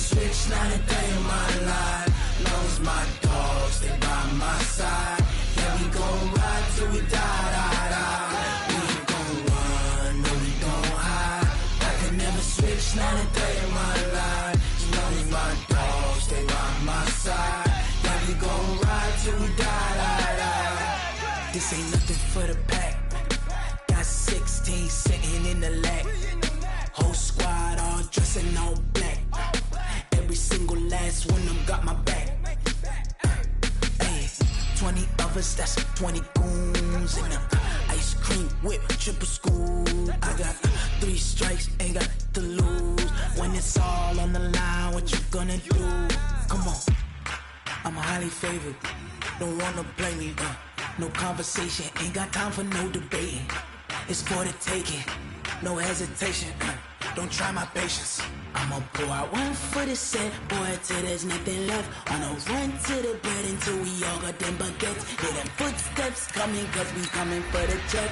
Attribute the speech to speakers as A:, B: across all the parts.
A: switch, not a day in my life. Long as my dogs, they by my side. Yeah, we gon' ride till we die, die, die. We ain't gon' run, no, we don't hide. I can never switch, not a day in my life. As long as my dogs, they by my side. Yeah, we gon' ride till we die, die, die. This ain't nothing for the pack. Got 16 sitting in the lap. Whole squad all dressing all black. Every single last one of them got my back. Hey, 20 of us, that's 20 goons in the ice cream whip, triple school. I got 3 strikes, ain't got to lose. When it's all on the line, what you gonna do? Come on, I'm highly favored. Don't wanna blame me, no conversation, ain't got time for no debating. It's for the taking, no hesitation, don't try my patience. I'ma pour out one for the set, boy, till there's nothing left. On a run to the bread until we all got them baguettes. Hear them footsteps coming, cause we coming for the check.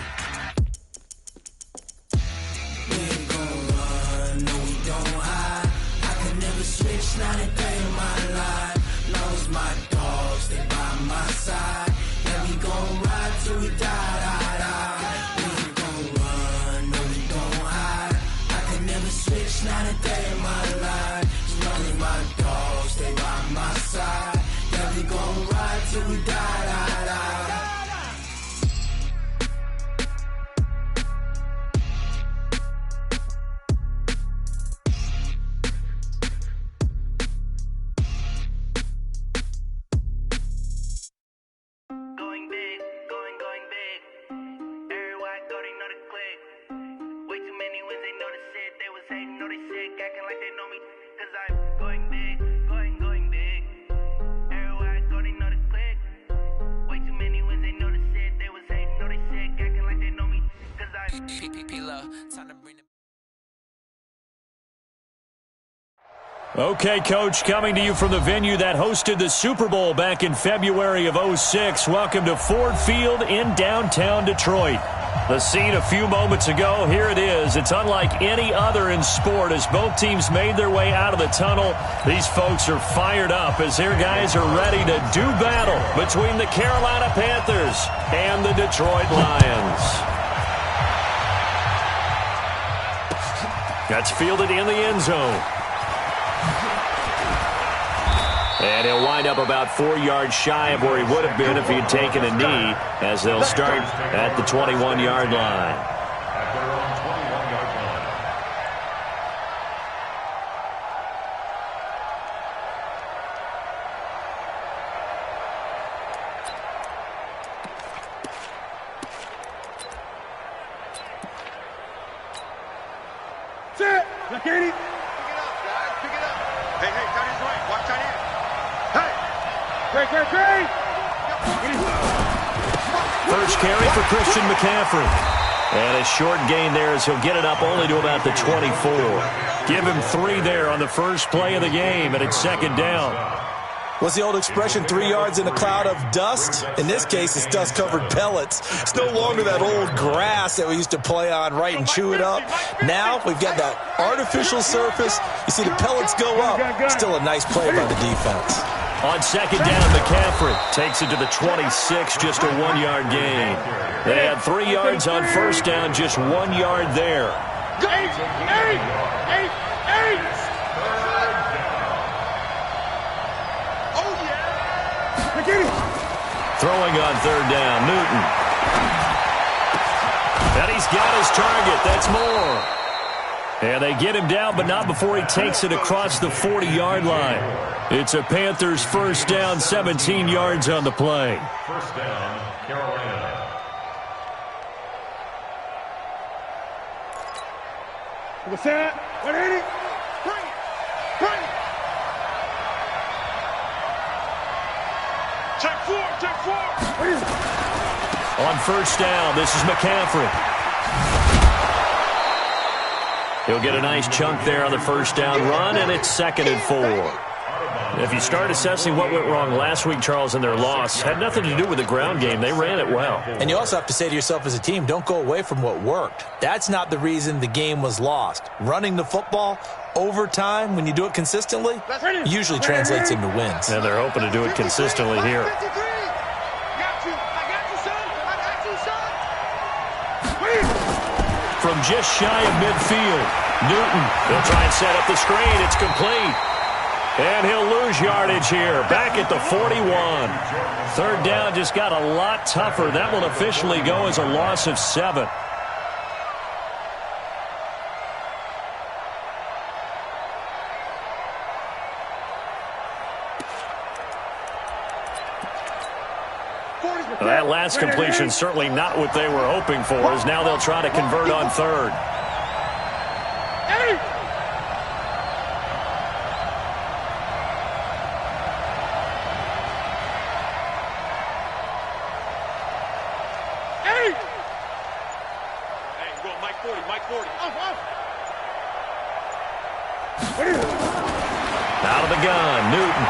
A: We ain't gon' run, no, we don't hide. I can never switch, not a day in my life. Long as my dogs, they by my side. Yeah, we gon' ride till we die, die, die. We ain't gon' run, no, we don't hide. I can never switch, not a day in my life. As long as my dogs, stay by my side. Yeah, we gon' ride till we die, die, die.
B: Okay, Coach, coming to you from the venue that hosted the Super Bowl back in February of '06. Welcome to Ford Field in downtown Detroit. The scene a few moments ago, here it is. It's unlike any other in sport as both teams made their way out of the tunnel. These folks are fired up as their guys are ready to do battle between the Carolina Panthers and the Detroit Lions. That's fielded in the end zone. And he'll wind up about 4 yards shy of where he would have been if he had taken a knee, as they'll start at the 21-yard line.
C: Set! Look at it! Pick it up, guys. Pick it up. Hey, turn his way. Watch out here. Great.
B: First carry for Christian McCaffrey. And a short gain there as he'll get it up only to about the 24. Give him 3 there on the first play of the game, and it's second down.
D: What's the old expression, 3 yards in a cloud of dust? In this case, it's dust-covered pellets. It's no longer that old grass that we used to play on, right, and chew it up. Now we've got that artificial surface. You see the pellets go up. Still a nice play by the defense.
B: On second down, McCaffrey takes it to the 26, just a 1-yard gain. They had 3 yards on first down, just 1 yard there.
C: Eight. Oh, yeah.
B: Throwing on third down, Newton. And he's got his target. That's more. And they get him down, but not before he takes it across the 40-yard line. It's a Panthers first down, 17 yards on the play.
E: First down, Carolina.
C: What's that? 180. Bring it. Check four.
B: On first down, this is McCaffrey. He'll get a nice chunk there on the first down run, and it's 2nd and 4. If you start assessing what went wrong last week, Charles, in their loss, had nothing to do with the ground game. They ran it well.
D: And you also have to say to yourself as a team, don't go away from what worked. That's not the reason the game was lost. Running the football over time, when you do it consistently, usually translates into wins.
B: And they're hoping to do it consistently here. From just shy of midfield, Newton, they'll try and set up the screen. It's complete. And he'll lose yardage here, back at the 41. Third down just got a lot tougher. That will officially go as a loss of 7. That last completion certainly not what they were hoping for, as now they'll try to convert on third. Out of the gun, Newton.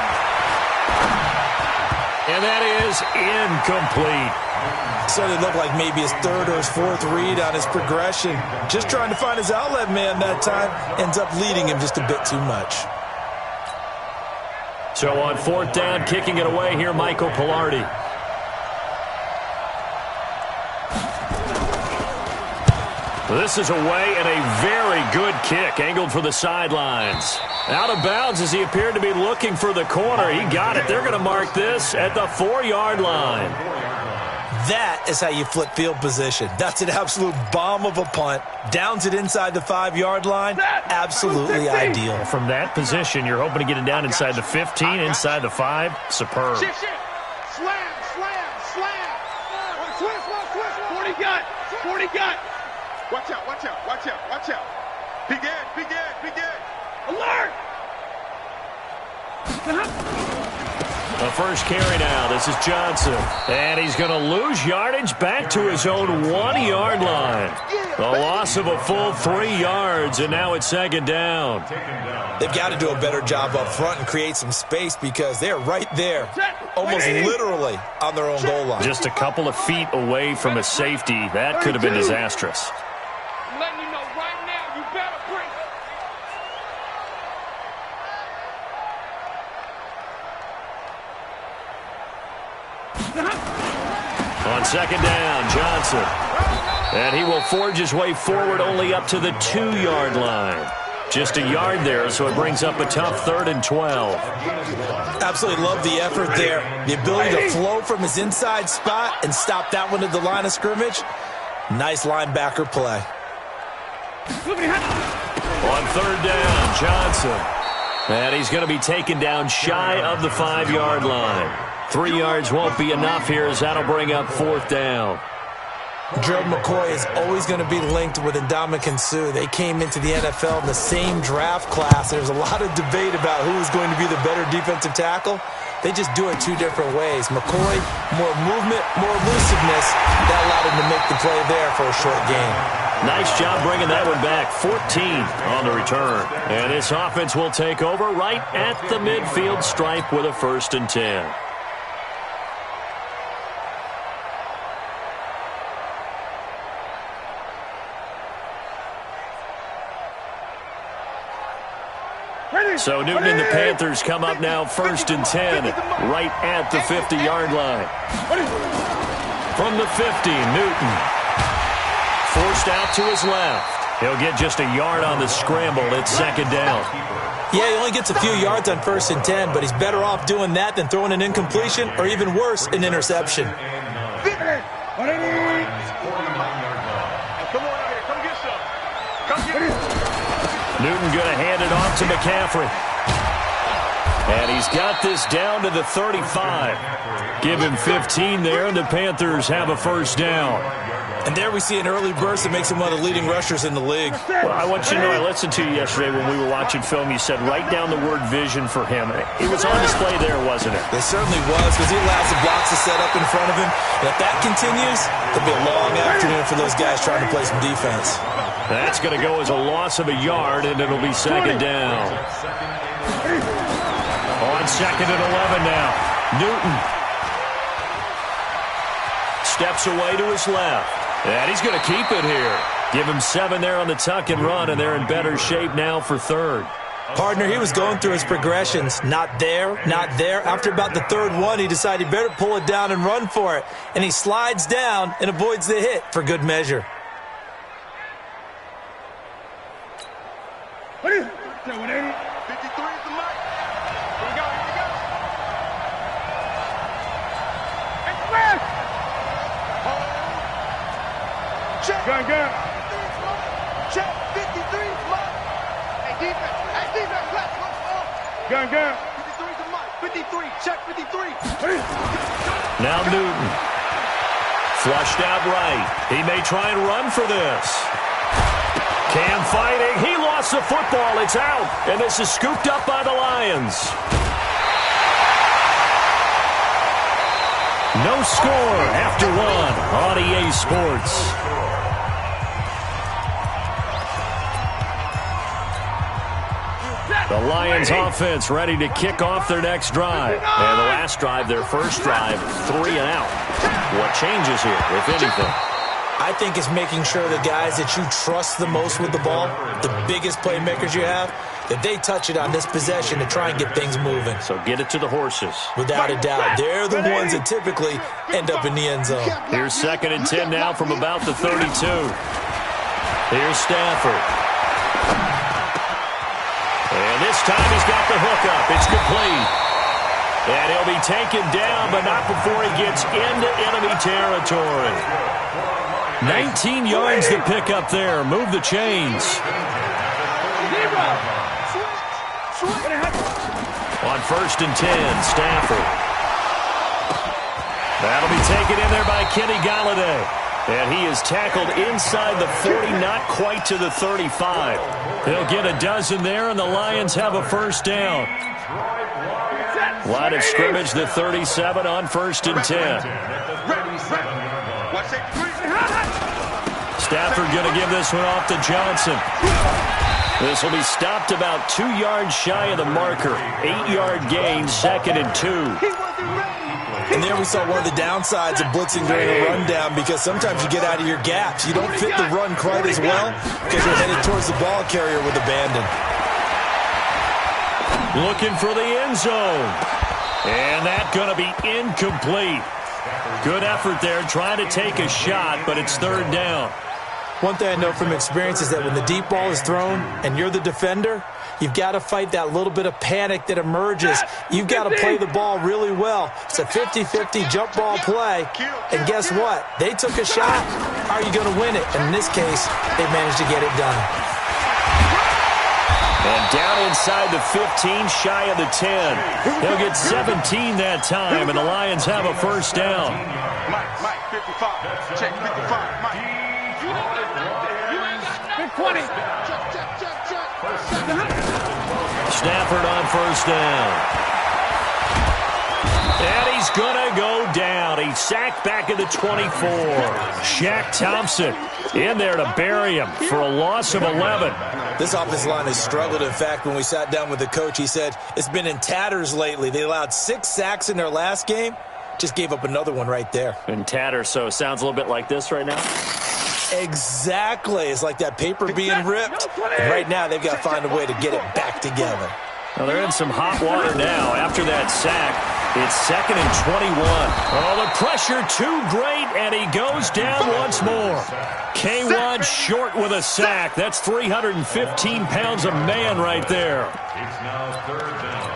B: And that is incomplete.
D: So it looked like maybe his third or his fourth read on his progression. Just trying to find his outlet man that time. Ends up leading him just a bit too much.
B: So on fourth down, kicking it away here, Michael Pilardi. This is away and a very good kick, angled for the sidelines. Out of bounds as he appeared to be looking for the corner. He got it. They're going to mark this at the 4-yard line.
D: That is how you flip field position. That's an absolute bomb of a punt. Downs it inside the 5-yard line. Absolutely ideal.
B: From that position, you're hoping to get it down inside the 15, inside the 5. Superb.
C: Slam, slam, slam. Twist. 40 got. 40 got. Watch out, watch out, watch out, watch out. Begin. Alert!
B: The first carry now. This is Johnson. And he's going to lose yardage back to his own 1-yard line. The loss of a full 3 yards, and now it's second down.
D: They've got to do a better job up front and create some space because they're right there, almost literally on their own goal line.
B: Just a couple of feet away from a safety. That could have been disastrous.
C: I'm letting you know right now, you better break.
B: On second down, Johnson. And he will forge his way forward only up to the 2-yard line. Just a yard there, so it brings up a tough 3rd and 12.
D: Absolutely love the effort there. The ability to flow from his inside spot and stop that one at the line of scrimmage. Nice linebacker play.
B: On third down, Johnson. And he's going to be taken down shy of the 5-yard line. 3 yards won't be enough here, as that'll bring up 4th down.
D: Gerald McCoy is always going to be linked with Ndamukong Suh. They came into the NFL in the same draft class. There's a lot of debate about who is going to be the better defensive tackle. They just do it 2 different ways. McCoy, more movement, more elusiveness. That allowed him to make the play there for a short gain.
B: Nice job bringing that one back. 14 on the return. And this offense will take over right at the midfield stripe with a 1st and 10. So Newton and the Panthers come up now 1st and 10, right at the 50-yard line. From the 50, Newton. Forced out to his left. He'll get just a yard on the scramble. It's second down.
D: Yeah, he only gets a few yards on 1st and 10, but he's better off doing that than throwing an incompletion or even worse, an interception.
C: Come on out here. Come get some. Come get some.
B: Newton going to hand it off to McCaffrey. And he's got this down to the 35. Give him 15 there, and the Panthers have a 1st down.
D: And there we see an early burst that makes him one of the leading rushers in the league.
B: Well, I want you to know, I listened to you yesterday when we were watching film. You said write down the word vision for him. It was on display there, wasn't it?
D: It certainly was, because he allows the blocks to set up in front of him. And if that continues, it'll be a long afternoon for those guys trying to play some defense.
B: That's going to go as a loss of a yard, and it'll be second down. On on 2nd and 11 now. Newton steps away to his left. And he's going to keep it here. Give him 7 there on the tuck and run, and they're in better shape now for 3rd.
D: Partner, he was going through his progressions. Not there, not there. After about the 3rd one, he decided he better pull it down and run for it. And he slides down and avoids the hit for good measure.
C: What is it? 53 is the mic. Here we go, here we go. Express! Check. Gun. Check. 53 is the mic. Hey, defense. Hey, defense. Let's go. Gun. 53 is the mic. 53. Check 53.
B: Now Newton. Flushed out right. He may try and run for this. Cam fighting. He lost the football. It's out. And this is scooped up by the Lions. No score after 1 on EA Sports. The Lions offense ready to kick off their next drive. And the last drive, their first drive, 3 and out. What changes here, if anything?
D: I think it's making sure the guys that you trust the most with the ball, the biggest playmakers you have, that they touch it on this possession to try and get things moving.
B: So get it to the horses.
D: Without a doubt. They're the ones that typically end up in the end zone.
B: Here's 2nd and 10 now from about the 32. Here's Stafford. And this time he's got the hook up. It's complete. And he'll be taken down, but not before he gets into enemy territory. 19 yards to pick up there. Move the chains. On 1st and 10, Stafford. That'll be taken in there by Kenny Galladay. And he is tackled inside the 40, not quite to the 35. They'll get a dozen there, and the Lions have a first down. Line of scrimmage, the 37 on 1st and 10. Stafford going to give this one off to Johnson. This will be stopped about 2 yards shy of the marker. 8-yard gain, 2nd and 2.
D: And there we saw one of the downsides of blitzing during a rundown, because sometimes you get out of your gaps. You don't fit the run quite as well because you're headed towards the ball carrier with abandon.
B: Looking for the end zone. And that's going to be incomplete. Good effort there, trying to take a shot, but it's 3rd down.
D: One thing I know from experience is that when the deep ball is thrown and you're the defender, you've got to fight that little bit of panic that emerges. You've got to play the ball really well. It's a 50-50 jump ball play. And guess what? They took a shot. How are you going to win it? And in this case, they managed to get it done.
B: And down inside the 15, shy of the 10. They'll get 17 that time, and the Lions have a first down.
C: Mike, 55. Check 55. Mike. 20.
B: Stafford on 1st down. And he's going to go down. He's sacked back at the 24. Shaq Thompson in there to bury him for a loss of 11.
D: This offensive line has struggled. In fact, when we sat down with the coach, he said it's been in tatters lately. They allowed 6 sacks in their last game. Just gave up another one right there.
B: In tatters, so it sounds a little bit like this right now.
D: Exactly. It's like that paper being ripped. And right now, they've got to find a way to get it back together.
B: Well, they're in some hot water now after that sack. It's 2nd and 21. Oh, the pressure too great, and he goes down once more. K1 short with a sack. That's 315 pounds of man right there.
E: It's now 3rd down.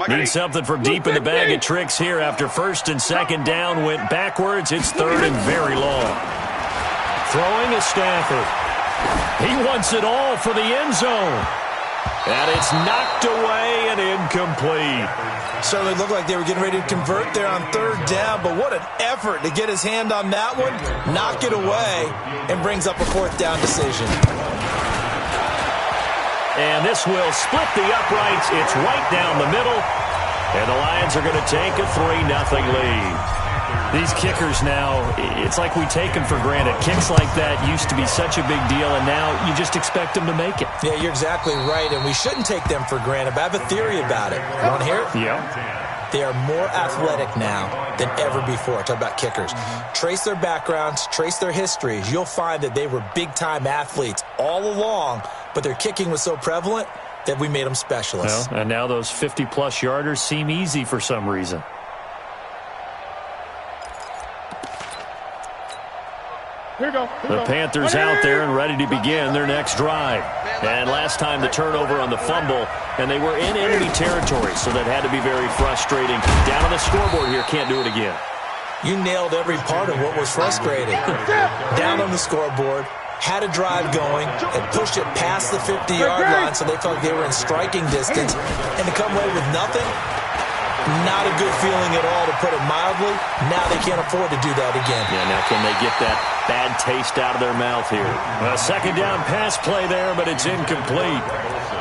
B: Need something from deep in the bag of tricks here after 1st and 2nd down went backwards. It's 3rd and very long. Throwing is Stafford. He wants it all for the end zone. And it's knocked away and incomplete.
D: Certainly looked like they were getting ready to convert there on 3rd down, but what an effort to get his hand on that one, knock it away, and brings up a 4th down decision.
B: And this will split the uprights. It's right down the middle. And the Lions are going to take a 3-0 lead. These kickers now, it's like we take them for granted. Kicks like that used to be such a big deal, and now you just expect them to make it.
D: Yeah, you're exactly right, and we shouldn't take them for granted, but I have a theory about it. You want to hear it?
B: Yeah.
D: They are more athletic now than ever before. Talk about kickers. Trace their backgrounds, trace their histories. You'll find that they were big-time athletes all along, but their kicking was so prevalent that we made them specialists.
B: Well, and now those 50-plus yarders seem easy for some reason. The Panthers out there and ready to begin their next drive. And last time the turnover on the fumble, and they were in enemy territory, so that had to be very frustrating. Down on the scoreboard here, can't do it again.
D: You nailed every part of what was frustrating. Down on the scoreboard, had a drive going, and pushed it past the 50-yard line so they felt like they were in striking distance, and to come away with nothing, not a good feeling at all, to put it mildly. Now they can't afford to do that again.
B: Yeah, now can they get that bad taste out of their mouth here? A second down pass play there, but it's incomplete.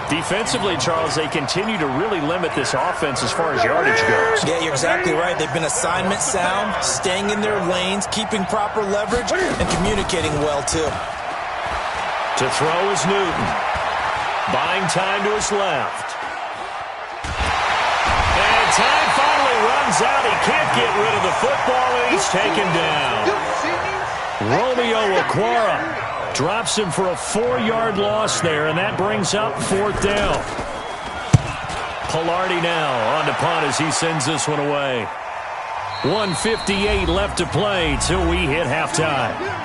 B: Defensively, Charles, they continue to really limit this offense as far as yardage goes.
D: Yeah, you're exactly right. They've been assignment sound, staying in their lanes, keeping proper leverage, and communicating well, too.
B: To throw is Newton. Buying time to his left. And time finally runs out. He can't get rid of the football, and he's taken down. Romeo Okwara drops him for a 4-yard loss there, and that brings up fourth down. Pilardi now on to punt as he sends this one away. 1:58 left to play till we hit halftime.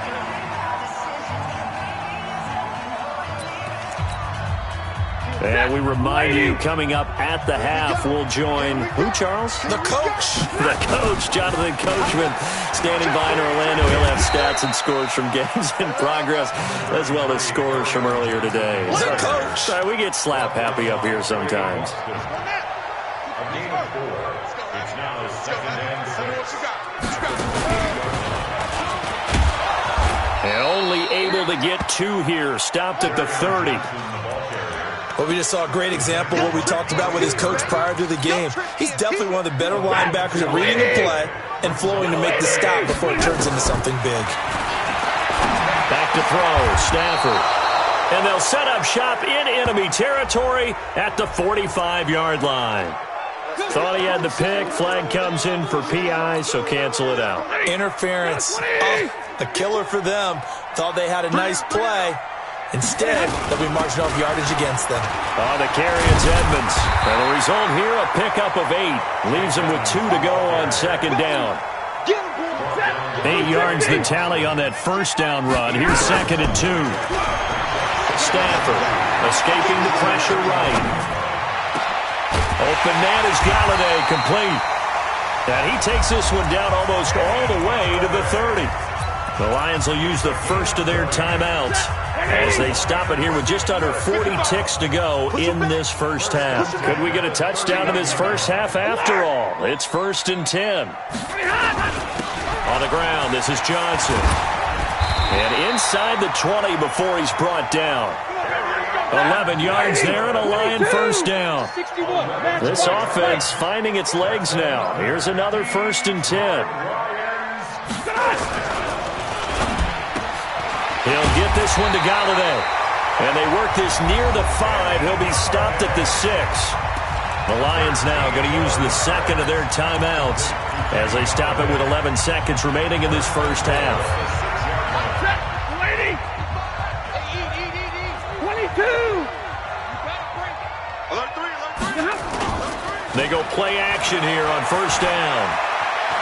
B: And we remind you, coming up at the half, we'll join who, Charles?
D: The coach.
B: The coach, Jonathan Coachman, standing by in Orlando. He'll have stats and scores from games in progress, as well as scores from earlier today.
D: The coach.
B: Sorry, we get slap happy up here sometimes.
E: It's now second and 6.
B: And only able to get 2 here. Stopped at the 30.
D: Well, we just saw a great example of what we talked about with his coach prior to the game. He's definitely one of the better linebackers at reading a play and flowing to make the stop before it turns into something big.
B: Back to throw, Stafford. And they'll set up shop in enemy territory at the 45-yard line. Thought he had the pick. Flag comes in for PI, so cancel it out.
D: Interference. Oh, a killer for them. Thought they had a nice play. Instead, they'll be marching off yardage against them.
B: On the carry, it's Edmonds. And the result here, a pickup of 8. Leaves them with 2 to go on second down. 8 yards the tally on that first down run. Here's second and 2. Stafford escaping the pressure right. Open man is Galladay, complete. And he takes this one down almost all the way to the 30. The Lions will use the first of their timeouts as they stop it here with just under 40 ticks to go in this first half. Could we get a touchdown in this first half after all? It's 1st and 10. On the ground, this is Johnson. And inside the 20 before he's brought down. 11 yards there and a Lion first down. This offense finding its legs now. Here's another 1st and 10. He'll get this one to Galladay. And they work this near the 5. He'll be stopped at the 6. The Lions now going to use the second of their timeouts as they stop it with 11 seconds remaining in this first half.
C: 22.
B: They go play action here on first down.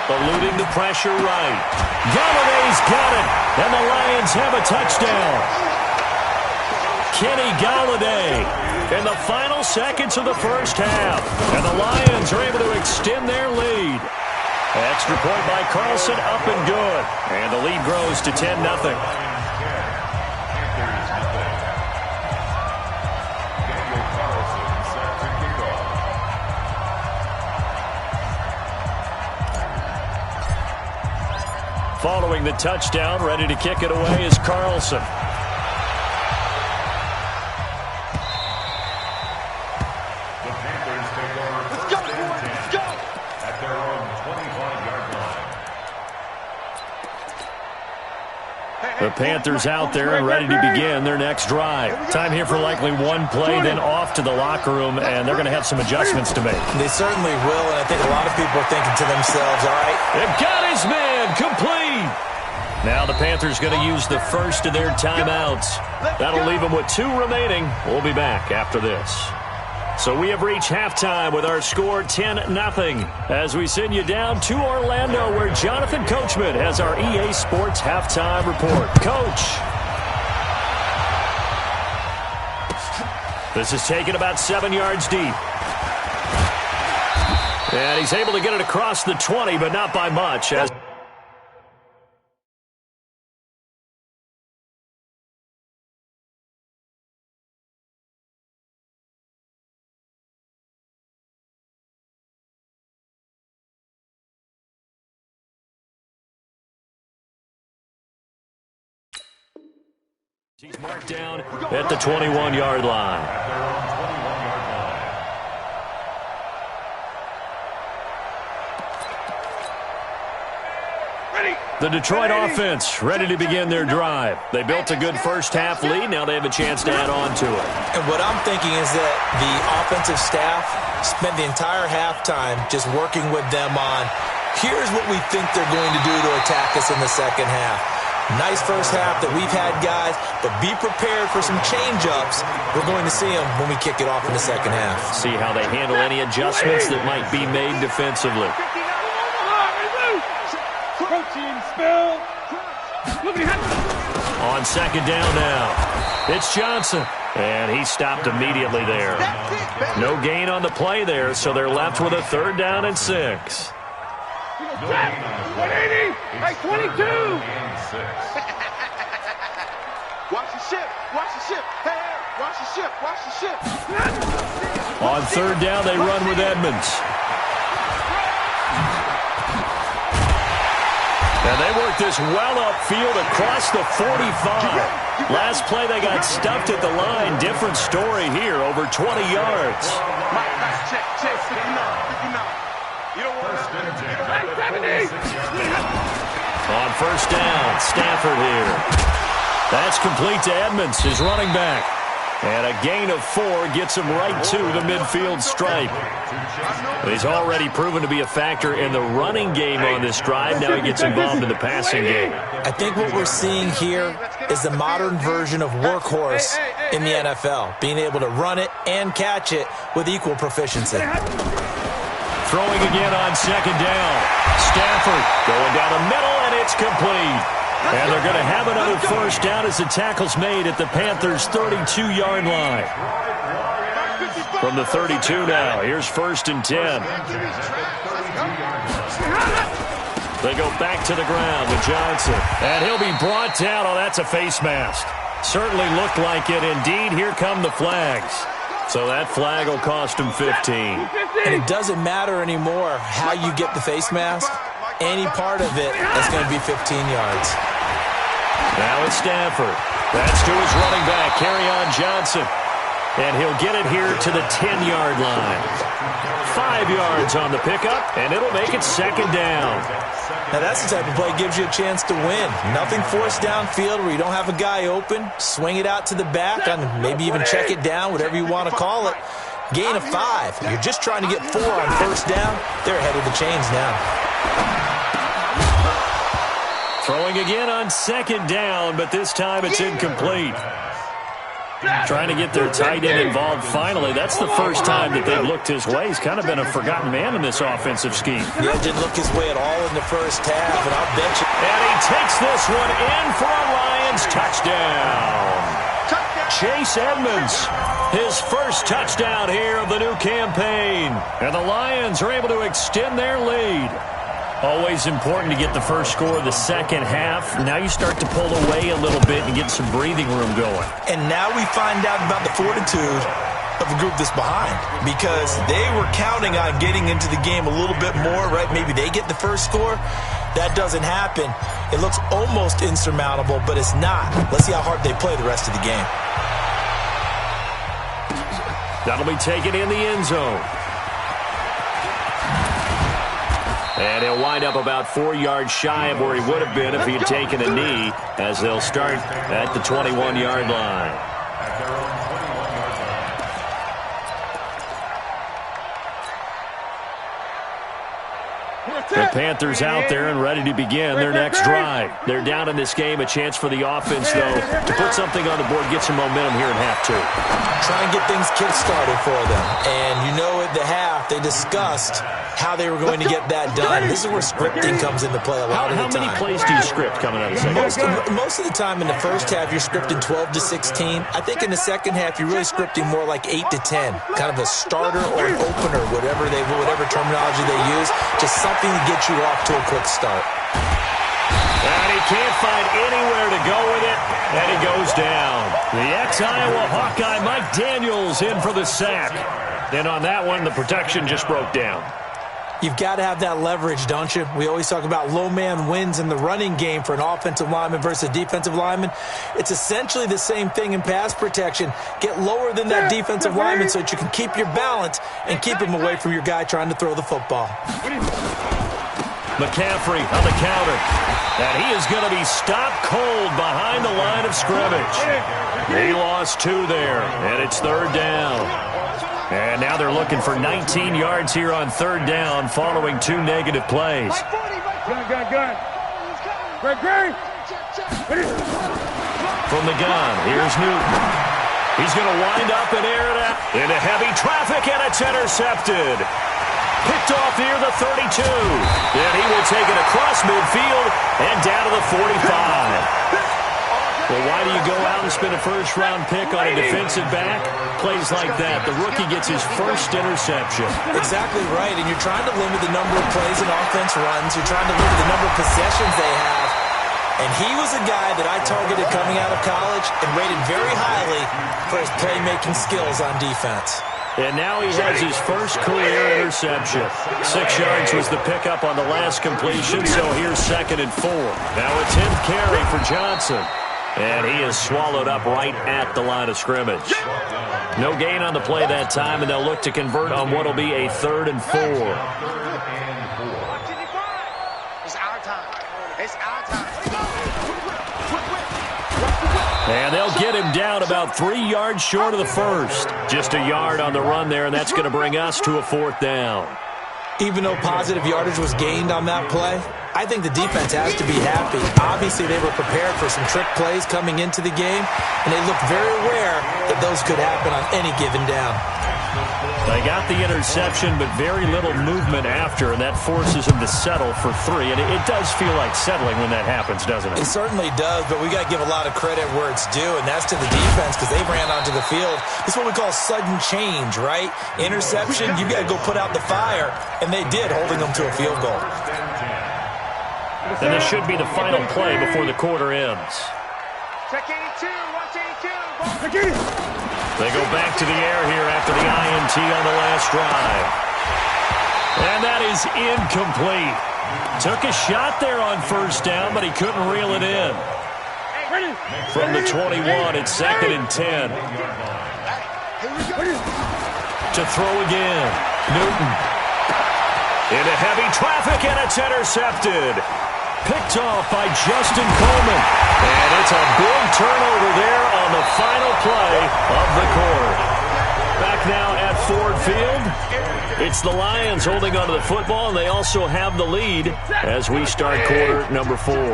B: Eluding the pressure right. Galladay's got it, and the Lions have a touchdown. Kenny Galladay in the final seconds of the first half. And the Lions are able to extend their lead. Extra point by Carlson, up and good. And the lead grows to 10-0. Following the touchdown, ready to kick it away is Carlson.
E: The Panthers take over first and 10 at their own 25-yard line.
B: Panthers out there and ready to begin their next drive. Time here for likely one play, then off to the locker room, and they're going to have some adjustments to make.
D: They certainly will, and I think a lot of people are thinking to themselves, all right.
B: They've got his man complete. Now the Panthers going to use the first of their timeouts. That'll leave them with 2 remaining. We'll be back after this. So we have reached halftime with our score 10-0 as we send you down to Orlando where Jonathan Coachman has our EA Sports halftime report. Coach. This is taken about 7 yards deep. And he's able to get it across the 20, but not by much. As he's marked down at the 21-yard line. The Detroit offense ready to begin their drive. They built a good first-half lead. Now they have a chance to add on to it.
D: And what I'm thinking is that the offensive staff spent the entire halftime just working with them on, here's what we think they're going to do to attack us in the second half. Nice first half that we've had, guys, but be prepared for some change-ups. We're going to see them when we kick it off in the second half. See how they handle any adjustments that might be made defensively.
B: On second down now, it's Johnson, and he stopped immediately there. No gain on the play there, so they're left with a 3rd down and 6.
C: 180! Hey, 22! Watch the ship! Watch the ship! Hey, watch the ship! Watch the ship!
B: On 3rd down, they run with Edmonds. And they work this well upfield across the 45. Last play, they got stuffed at the line. Different story here, over 20 yards.
C: Check, 59. You don't want to.
B: On 1st down, Stafford here. That's complete to Edmonds, his running back. And a gain of 4 gets him right to the midfield stripe. He's already proven to be a factor in the running game on this drive. Now he gets involved in the passing game.
D: I think what we're seeing here is the modern version of workhorse in the NFL, being able to run it and catch it with equal proficiency.
B: Throwing again on 2nd down. Stafford going down the middle, and it's complete. And they're going to have another 1st down as the tackle's made at the Panthers' 32-yard line. From the 32 now, here's 1st and 10. They go back to the ground with Johnson. And he'll be brought down. Oh, that's a face mask. Certainly looked like it. Indeed, here come the flags. So that flag will cost him 15.
D: And it doesn't matter anymore how you get the face mask. Any part of it is going to be 15 yards.
B: Now it's Stafford. That's to his running back, Kerryon Johnson. And he'll get it here to the 10-yard line. 5 yards on the pickup, and it'll make it 2nd down.
D: Now that's the type of play that gives you a chance to win. Nothing forced downfield where you don't have a guy open. Swing it out to the back, and maybe even check it down, whatever you want to call it. Gain of 5. You're just trying to get 4 on 1st down. They're ahead of the chains now.
B: Throwing again on 2nd down, but this time it's incomplete. Trying to get their tight end involved finally. That's the first time that they've looked his way. He's kind of been a forgotten man in this offensive scheme.
D: Yeah, didn't look his way at all in the first half, and I'll bet you.
B: And he takes this one in for a Lions touchdown. Chase Edmonds, his first touchdown here of the new campaign. And the Lions are able to extend their lead. Always important to get the first score of the second half. Now you start to pull away a little bit and get some breathing room going.
D: And now we find out about the fortitude of the group that's behind, because they were counting on getting into the game a little bit more, right? Maybe they get the first score. That doesn't happen. It looks almost insurmountable, but it's not. Let's see how hard they play the rest of the game.
B: That'll be taken in the end zone. And he'll wind up about 4 yards shy of where he would have been if he had taken a knee, as they'll start at the 21-yard line. The Panthers out there and ready to begin their next drive. They're down in this game. A chance for the offense, though, to put something on the board, get some momentum here in half two.
D: Try and get things kick-started for them. And you know at the half, they discussed how they were going to get that done. This is where scripting comes into play a lot of the time.
B: How many plays do you script coming out of the second half?
D: Most of the time in the first half, you're scripting 12 to 16. I think in the second half, you're really scripting more like 8 to 10. Kind of a starter or an opener, whatever terminology they use. Just something to get you off to a quick start.
B: And he can't find anywhere to go with it, and he goes down. The ex-Iowa Hawkeye Mike Daniels in for the sack. And on that one, the protection just broke down.
D: You've got to have that leverage, don't you? We always talk about low man wins in the running game for an offensive lineman versus a defensive lineman. It's essentially the same thing in pass protection. Get lower than that defensive lineman so that you can keep your balance and keep him away from your guy trying to throw the football.
B: McCaffrey on the counter. And he is going to be stopped cold behind the line of scrimmage. He lost 2 there, and it's 3rd down. And now they're looking for 19 yards here on 3rd down following 2 negative plays.
C: Gun.
B: From the gun, here's Newton. He's going to wind up and air it out into heavy traffic, and it's intercepted. Picked off near the 32. And he will take it across midfield and down to the 45. Well, why do you go out and spend a first-round pick on a defensive back? Plays like that. The rookie gets his first interception.
D: Exactly right, and you're trying to limit the number of plays and offense runs. You're trying to limit the number of possessions they have. And he was a guy that I targeted coming out of college and rated very highly for his playmaking skills on defense.
B: And now he has his first career interception. 6 yards was the pickup on the last completion, so here's 2nd and 4. Now a 10th carry for Johnson. And he is swallowed up right at the line of scrimmage. No gain on the play that time, and they'll look to convert on what will be a 3rd and 4.
C: It's our time. It's our time.
B: And they'll get him down about 3 yards short of the first. Just a yard on the run there, and that's going to bring us to a 4th down.
D: Even though positive yardage was gained on that play, I think the defense has to be happy. Obviously, they were prepared for some trick plays coming into the game, and they looked very aware that those could happen on any given down.
B: They got the interception, but very little movement after, and that forces them to settle for 3. And it does feel like settling when that happens, doesn't it?
D: It certainly does, but we got to give a lot of credit where it's due, and that's to the defense because they ran onto the field. It's what we call sudden change, right? Interception, you got to go put out the fire, and they did, holding them to a field goal.
B: And this should be the final play before the quarter ends.
C: Check 82. Watch 82.
B: They go back to the air here after the INT on the last drive. And that is incomplete. Took a shot there on 1st down, but he couldn't reel it in. From the 21, it's 2nd and 10. To throw again. Newton. Into heavy traffic, and it's intercepted. Picked off by Justin Coleman. And it's a big turnover there on the final play of the quarter. Back now at Ford Field. It's the Lions holding onto the football, and they also have the lead as we start quarter number 4.
C: Hey, we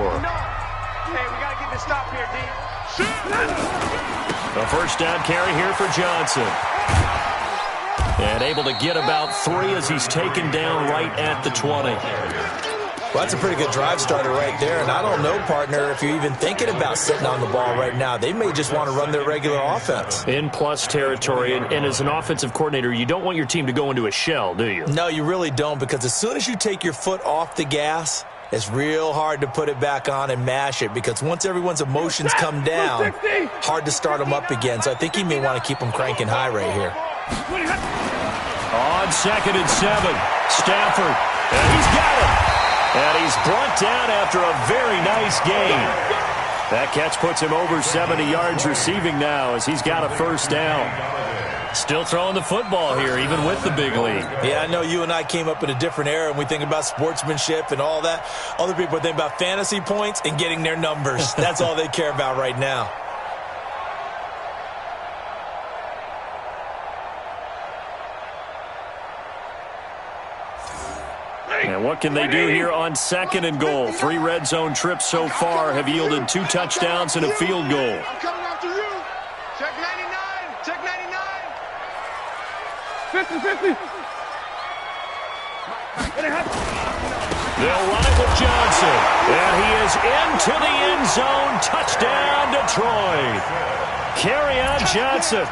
C: got to get this stop here, D.
B: A 1st down carry here for Johnson. And able to get about 3 as he's taken down right at the 20.
D: Well, that's a pretty good drive starter right there, and I don't know, partner, if you're even thinking about sitting on the ball right now. They may just want to run their regular offense.
B: In plus territory, and as an offensive coordinator, you don't want your team to go into a shell, do you?
D: No, you really don't, because as soon as you take your foot off the gas, it's real hard to put it back on and mash it, because once everyone's emotions come down, hard to start them up again. So I think he may want to keep them cranking high right here.
B: On 2nd and 7, Stafford, and he's got it. And he's brought down after a very nice gain. That catch puts him over 70 yards receiving now as he's got a 1st down. Still throwing the football here, even with the big lead.
D: Yeah, I know you and I came up in a different era, and we think about sportsmanship and all that. Other people think about fantasy points and getting their numbers. That's all they care about right now.
B: And what can they do here on 2nd and goal? 3 red zone trips so far have yielded 2 touchdowns and a field goal.
C: I'm coming after you. Check 99. Check 99. 50-50.
B: They'll run it with Johnson. And he is into the end zone. Touchdown, Detroit. Kerryon Johnson.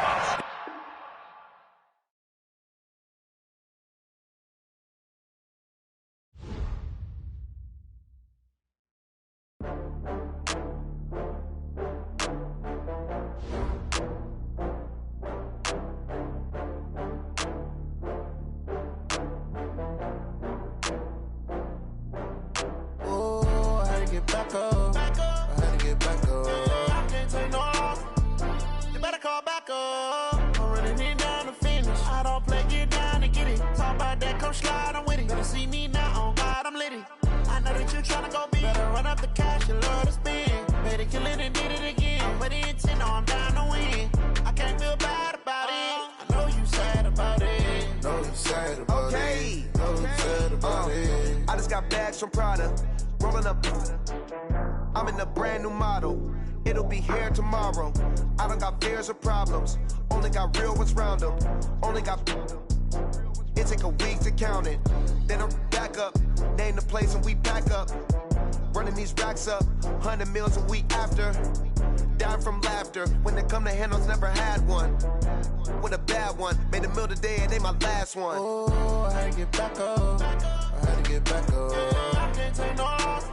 F: I'm in a brand new model. It'll be here tomorrow. I don't got fears or problems. Only got real ones round them. Only got... It take a week to count it. Then I'm back up. Name the place and we pack up. Running these racks up. 100 meals a week after. Down from laughter. When they come to handles, never had one. With a bad one. Made a meal today and they my last one. Oh, I had to get back up. I had to get back up. I can't take no loss.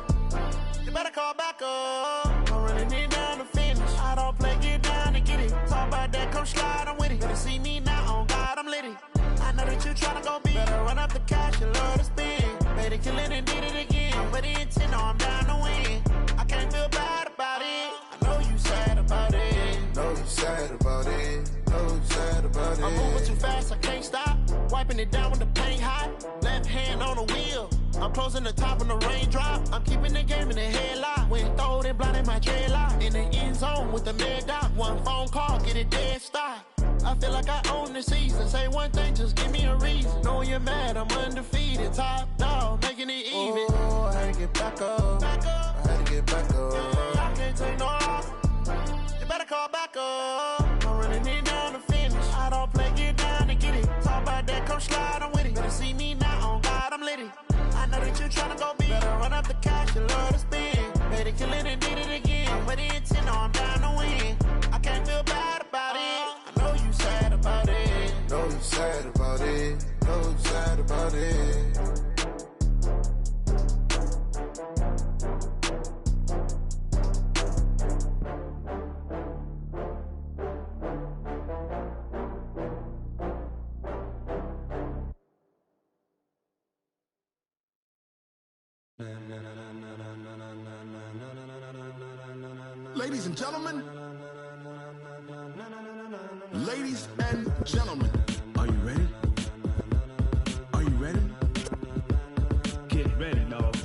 F: You better call back up. I'm running it down to finish. I don't play, get down and get it. Talk about that, come slide, I'm with it. Better see me now, on God, I'm litty. I know that you tryna go big. Better run up the cash, you love to spin. Made it, kill it, and did it again. But the intent, no, I'm down to win. I can't feel bad about it. I know you sad about it. Know you sad about it. Know you sad about it. I'm moving too fast, I can't stop. Wiping it down with the paint hot. Left hand on the wheel. I'm closing the top on the raindrop. I'm keeping the game in the headlock. When throwed and blinded my dreadlock. In the end zone with the mad dot. One phone call, get it dead stop. I feel like I own the season. Say one thing, just give me a reason. Knowing you're mad, I'm undefeated. Top dog, making it even. Oh, I had to get back up. I had to get back up. I can't take no loss. You better call back up. I'm running it down to finish. I don't play, get down and get it. Talk about that, come slide, I'm with it. Better see me now, on God, I'm litty. I know that you tryna go big. Better run up the cash, you love to spin. Made it, kill it, and did it again. But the intent, no, I'm down to win. I can't feel bad about it. I know you sad about it. Know you sad about it. Know you sad about it.
G: Ladies and gentlemen, ladies and gentlemen, are you ready? Are you ready? Get ready, dog.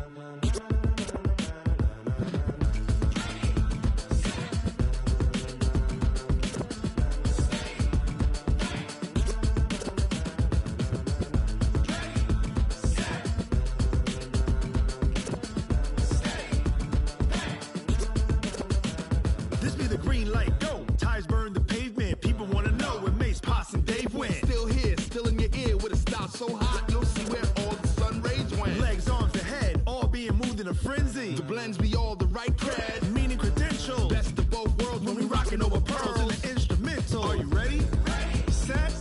G: This be the green light, go. Tires burn the pavement. People want to know where Mace, Potts, and Dave went. Still here, still in your ear with a style so hot, you'll see where all the sun rays went. Legs, arms, the head, all being moved in a frenzy. The blends be all the right cred, meaning credentials. Best of both worlds when we rocking over pearls in the instrumental. Are you ready? Set,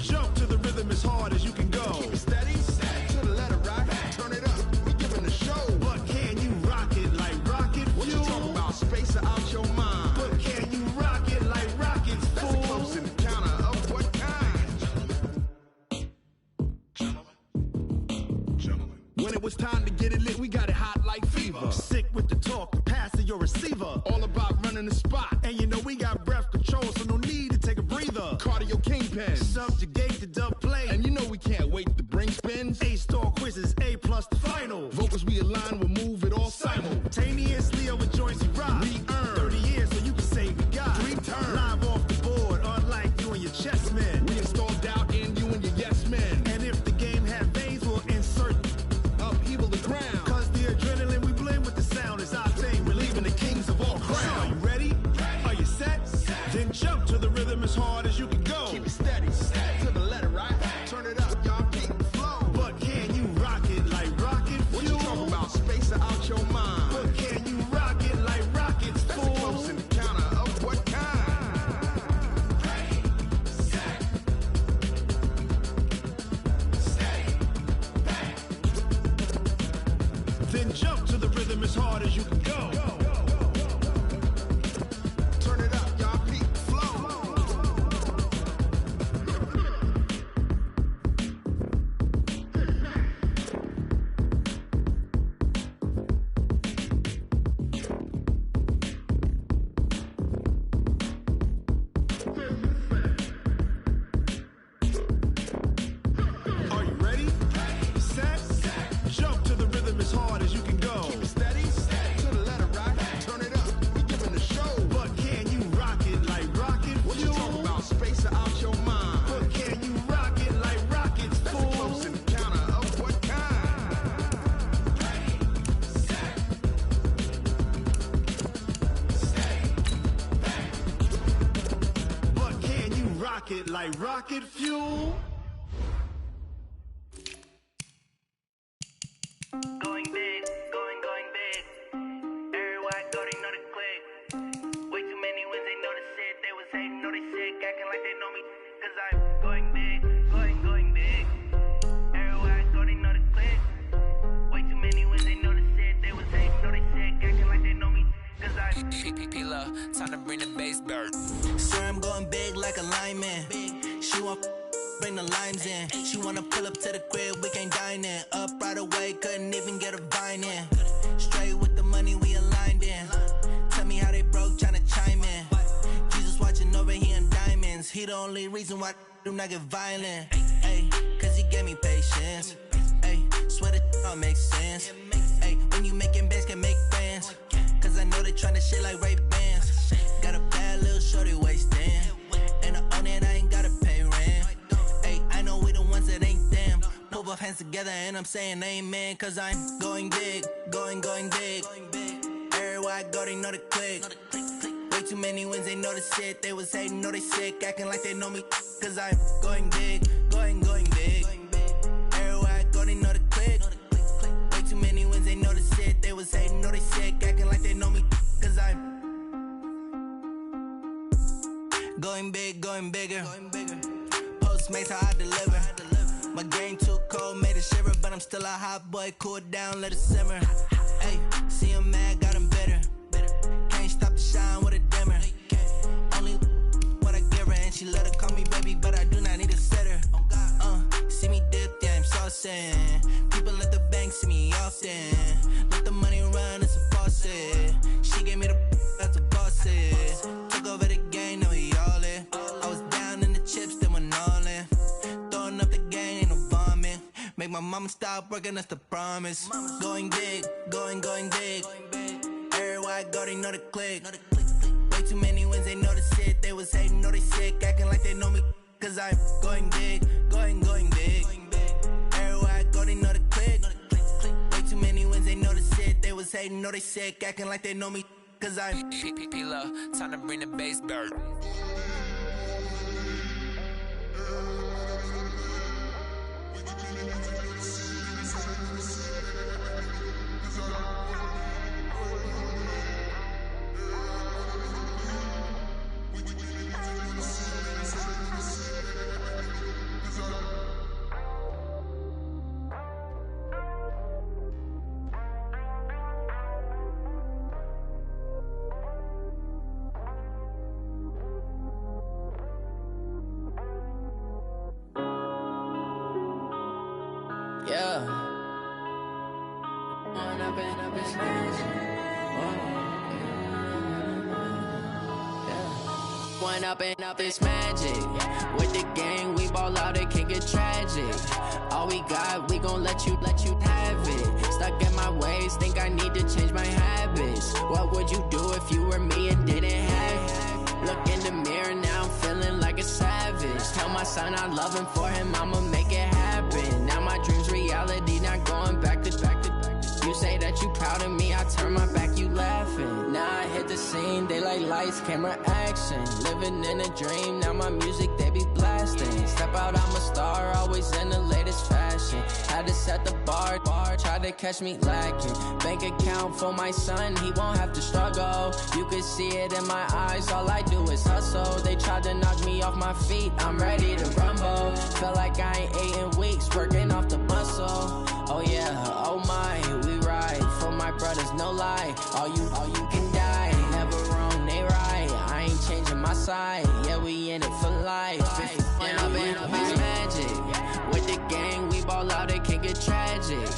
G: jump to the rhythm as hard as you can go. Keep it steady, to the letter rock, turn it up, we giving the show. But can you rock it like rocket fuel? What you talking about, space out your mind? But can you rock it like rockets, fool? That's a close encounter of what kind? Gentlemen. When it was time to get it lit, we got it hot like fever. Sick with the talk, the pass to your receiver. All about running the spot. And you know we got breath control, so no need to take a breather. Cardio kingpin, pocket like rocket fuel.
H: Going big, going big. Everywhere I go, they know the click. Way too many wins, they know the shit. They was hating, know they sick, acting like they know me. Cause I'm going big, going big. Everywhere I go, they know the click. Way too many wins, they know the shit. They was hating, know they sick, acting like they know me. Cause I'm
I: P-P-P-Love, time to bring the bass bird.
A: Sir, I'm going big like a lineman. She want bring the limes in. She wanna pull up to the crib, we can't dine in. Up right away, couldn't even get a vine in. Straight with the money we aligned in. Tell me how they broke, tryna chime in. Jesus watching over, he in diamonds. He the only reason why I do not get violent. Ay, cause he gave me patience. Ay, swear that all makes sense. Ay, when you making bands, can make friends. Cause I know they tryna shit like Ray-Bans. Got a bad little shorty wasting. And I own it, I ain't gotta pay rent. Ay, I know we the ones that ain't them. Pull both hands together and I'm saying amen. Cause I'm going big, going big. Everywhere I go, they know the click. Way too many wins, they know the shit. They was hating, know they sick, acting like they know me. Cause I'm going big, going big. Everywhere I go, they know the click. Way too many wins, they know the shit. They was hating, know they sick, acting like they know me. Cause I'm going big, going bigger. Postmates how I deliver. My game too cold, made it shiver, but I'm still a hot boy. Cool it down, let it simmer. Hey, see him mad, got him bitter. Can't stop the shine with a dimmer. Only what I give her, and she let her call me baby, but I do not need a sitter. See me dip, yeah, I'm saucing. People at the bank see me often. Let the money run, it's a faucet. She gave me the that's a boss is. Took over the game, now we all in. I was down in the chips, then went all in. Throwing up the game, ain't no vomit. Make my mama stop working, that's the promise. Going big, going big. Everywhere I go, they know the click. Way too many wins, they know the shit. They was hating, know they sick, acting like they know me. Cause I'm going big, going big. Everywhere I go, they know the click. Way too many wins, they know the shit. They was hating, know they sick, acting like they know me. Cause I'm
I: P-P-P-Love, time to bring the bass bird.
J: Up this magic. With the gang, we ball out, it can get tragic. All we got, we gon' let you have it. Stuck in my ways, think I need to change my habits. What would you do if you were me and didn't have it? Look in the mirror, now I'm feeling like a savage. Tell my son I love him, for him I'ma make it happen. Now my dream's reality, not going back to. You say that you proud of me, I turn my back, you laughing. Now I hit the scene, they like lights, camera, action. Living in a dream, now my music, they be blasting. Step out, I'm a star, always in the latest fashion. Had to set the bar, try to catch me lacking. Bank account for my son, he won't have to struggle. You could see it in my eyes, all I do is hustle. They tried to knock me off my feet, I'm ready to rumble. Felt like I ain't ate in weeks, working off the muscle. Oh yeah, oh my, we ride for my brothers, no lie. All you can die, never wrong, they right. I ain't changing my side, yeah, we in it for life. When up in it's magic. With the gang, we ball out, it can get tragic.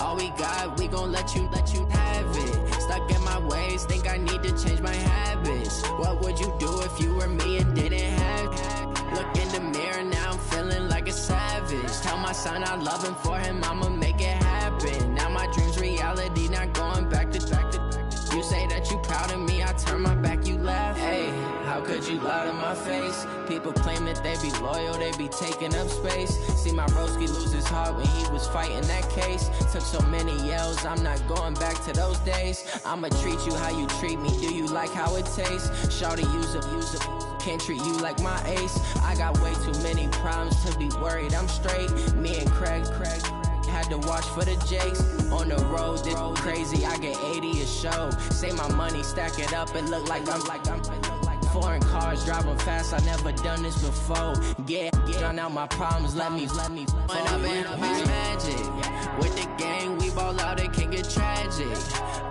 J: All we got, we gon' let you have it. Stuck in my ways, think I need to change my habits. What would you do if you were me and didn't have it? Look in the mirror, now I'm feeling like a savage. Tell my son I love him, for him I'ma make it happen. Now my dream's reality, not going back to. You say that you proud of me, I turn my back, you laugh. Hey, I How could you lie to my face? People claim that they be loyal, they be taking up space. See my broski lose his heart when he was fighting that case. Took so many yells, I'm not going back to those days. I'ma treat you how you treat me, do you like how it tastes? Shawty, use up, can't treat you like my ace. I got way too many problems to be worried, I'm straight. Me and Craig had to watch for the Jakes. On the road, this crazy, I get 80 a show. Say my money, stack it up, and look like I'm foreign cars, driving fast, I never done this before. Get drown out my problems, let me Went up in a magic. With the gang, we ball out, it can get tragic.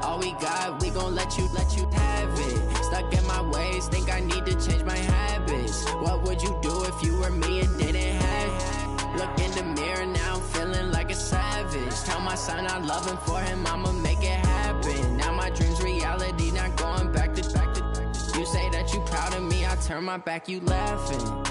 J: All we got, we gon' let you have it. Stuck in my ways, think I need to change my habits. What would you do if you were me and didn't have it? Look in the mirror now, I'm feeling like a savage. Tell my son I love him, for him I'ma make it happen. Now my dream's reality, not going back to. You say that you proud of me, I turn my back, you laughing.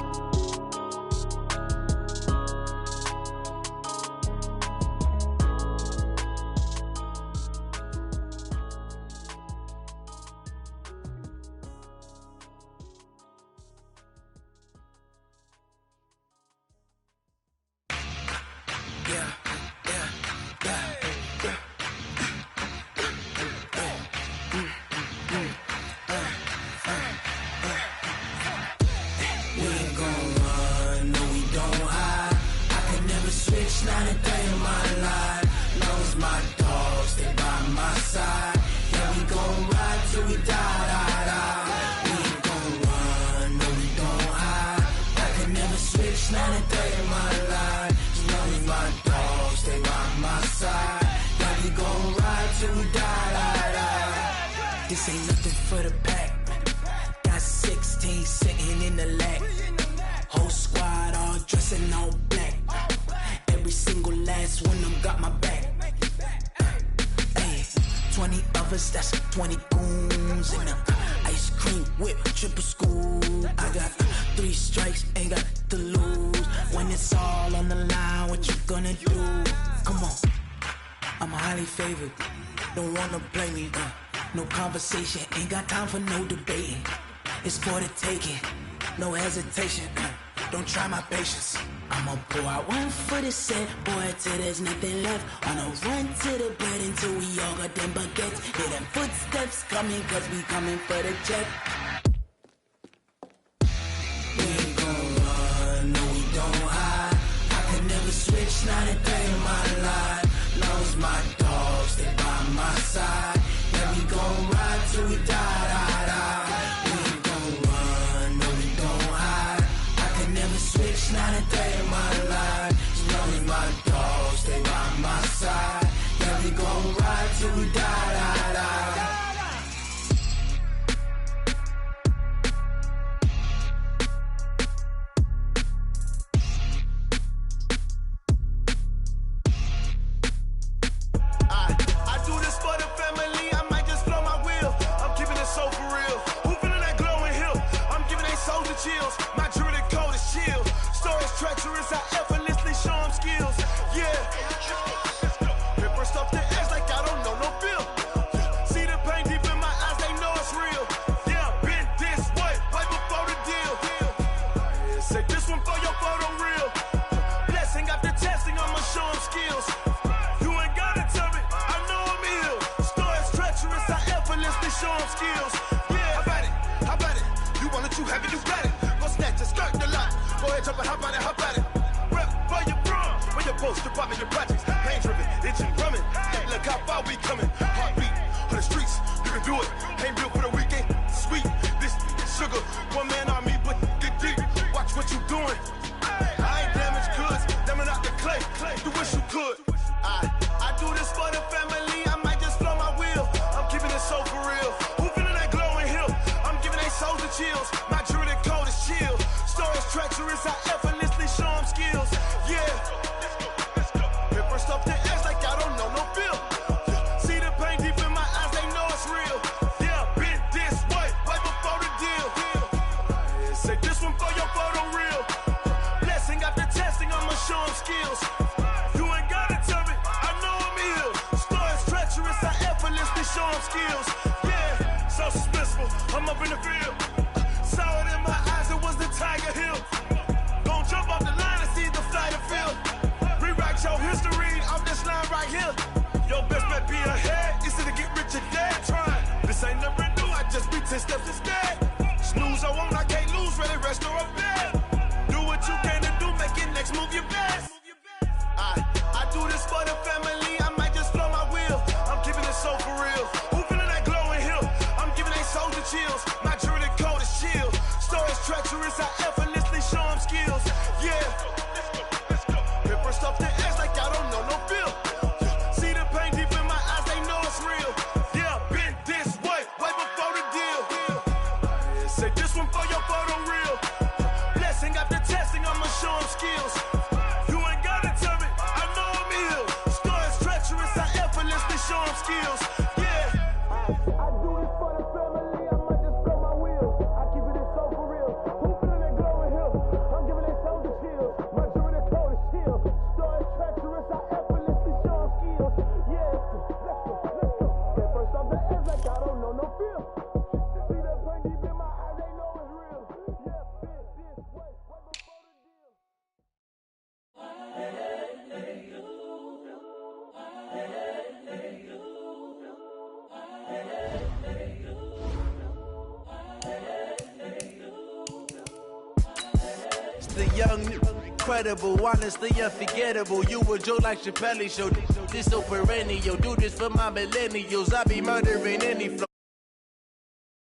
A: This ain't nothing for the pack. Got 16 sitting in the lag. Whole squad all dressing all black. Every single last one of them got my back. Hey, 20 of us, that's 20 goons in the ice cream whip, triple scoop. I got 3 strikes, ain't got to lose. When it's all on the line, what you gonna do? Come on, I'm highly favored. Don't wanna play me, no conversation, ain't got time for no debating. It's for the taking, no hesitation. Don't try my patience. I'ma pour out one for the set, boy, till there's nothing left. On a run to the bread until we all got them baguettes. Hear them footsteps coming, cause we coming for the jet. We ain't gon' run, no we don't hide. I can never switch, not a day in my life. Long as my dogs, stay by my side. Yeah, we gon' ride till we die. We ain't gon' run, no we don't hide. I can never switch, not a day in my life. As long as my dogs stay by my side. Yeah, we gon' ride till we die.
C: I do this for the family, I might just blow my wheel. I'm keeping it so for real. Who feeling that glowing hill? I'm giving they soldier chills. My jewelry code is chill. Stories treacherous, I effortlessly show them skills. Yeah. Ripper stuff the edge like I don't know no feel. See the pain deep in my eyes, they know it's real. Yeah, been this way, right before the deal. Say this one for your photo reel. Blessing after testing, I'ma show them skills. You ain't gotta tell me, I know I'm ill. Stories treacherous, I effortlessly show them skills. Yeah, how about it? You want it, you have it, you got it. Go snatch it, skirt the lot. Go ahead, jump it, how about it? Rep where you from, where you post, department, your projects. Pain driven, itching, drumming. Hey, look how far we coming. Heartbeat on the streets, you can do it. Ain't built for the weekend, sweet. This sugar, one man army, but get deep. Watch what you doing. I ain't damaged goods, damn out the clay. You wish you could. I do this for the family, I might just blow my wheel. I'm keeping it so for real. Who feeling that glowing hill? I'm giving they soldier chills. My jewelry code is chill. Stories treacherous, I effortlessly show them skills. Yeah. Ripper stuff the edge like I don't know no feel. See the pain deep in my eyes, they know it's real. Yeah, been this way, right before the deal. Say this one for your photo reel. Blessing after testing, I'ma show them skills. You ain't gotta tell me, I know I'm ill. Stories treacherous, I effortlessly show them skills. Yeah, so suspenseful, I'm up in the field. So right here. Your best bet be ahead. It's to get rich or dead trying. This ain't never new, I just be 10 steps instead. Snooze, I won't, I can't lose, ready, rest or a bed. Do what you can to do, make it next move your best. I do this for the family, I might just flow my wheel. I'm keeping it so for real. Who feeling that glowing hill? I'm giving they soldier chills. My jewelry coat is chill. Stories treacherous, I effortlessly show them skills. Yeah. Hit first off the edge like I don't know no feel. See the pain deep in my eyes, they know it's real. Yeah, been this way before the deal. Say this one for your photo real. Blessing after testing, I'ma show them skills. You ain't gotta tell me, I know I'm ill. Stories treacherous, I effortlessly show them skills. Yeah. I do this for the family, I might just blow my wheel. I keep it so for real. Who feeling that glowing hill? I'm giving they soldier chills. My jewelry coat is chill. Stories treacherous, I effortlessly show them skills. Yeah, let's go. Get first off the edge like I don't know no feel. See that pain deep in my eyes, they know it's real. Yeah, been this way before the deal.
K: It's the young, incredible, honestly unforgettable. You a joke like Chappelle show. This so perennial. Do this for my millennials. I be murdering any flow.